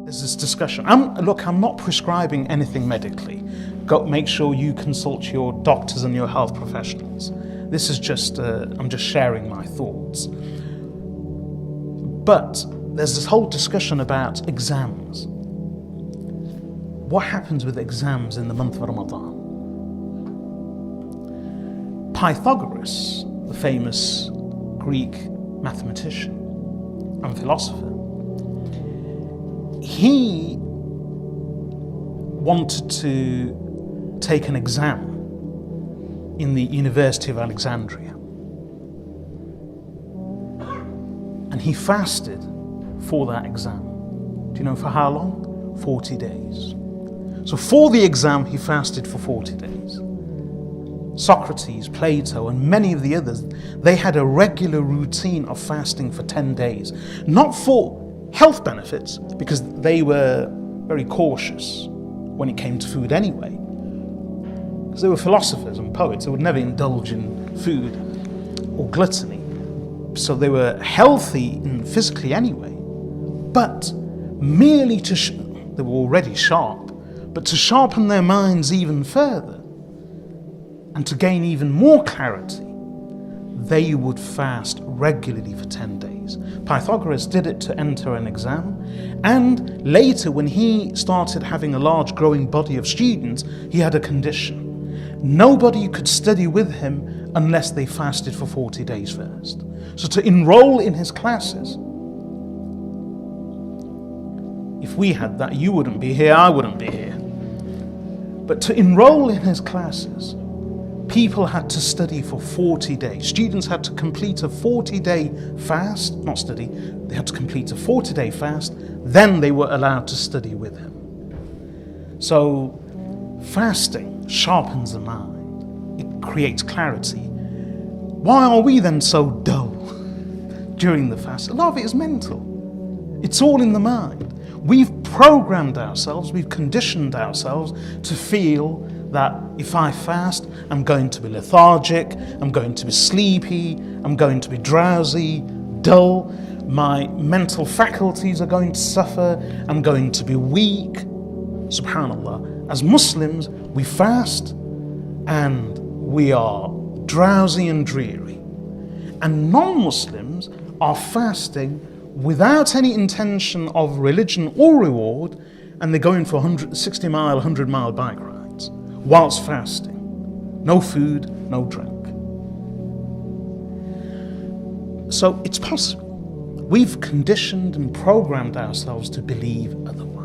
there's this discussion. Look, I'm not prescribing anything medically. Make sure you consult your doctors and your health professionals. This is just, I'm just sharing my thoughts. But there's this whole discussion about exams. What happens with exams in the month of Ramadan? Pythagoras, the famous Greek mathematician and philosopher, he wanted to take an exam in the University of Alexandria. And he fasted for that exam. Do you know for how long? 40 days. So for the exam, he fasted for 40 days. Socrates, Plato, and many of the others, they had a regular routine of fasting for 10 days. Not for health benefits, because they were very cautious when it came to food anyway. Because they were philosophers and poets, they would never indulge in food or gluttony. So they were healthy and physically anyway. But merely they were already sharp, but to sharpen their minds even further and to gain even more clarity, they would fast regularly for 10 days. Pythagoras did it to enter an exam, and later when he started having a large growing body of students, he had a condition. Nobody could study with him unless they fasted for 40 days first. So to enroll in his classes, if we had that, you wouldn't be here, I wouldn't be here. But to enroll in his classes, people had to study for 40 days. Students had to complete a 40-day fast, not study, they had to complete a 40-day fast, then they were allowed to study with him. So fasting sharpens the mind, it creates clarity. Why are we then so dull during the fast? A lot of it is mental. It's all in the mind. We've programmed ourselves, we've conditioned ourselves to feel that if I fast, I'm going to be lethargic, I'm going to be sleepy, I'm going to be drowsy, dull, my mental faculties are going to suffer, I'm going to be weak. Subhanallah, as Muslims, we fast and we are drowsy and dreary. And non-Muslims are fasting without any intention of religion or reward, and they're going for 60-mile, 100-mile bike rides whilst fasting. No food, no drink. So it's possible. We've conditioned and programmed ourselves to believe otherwise.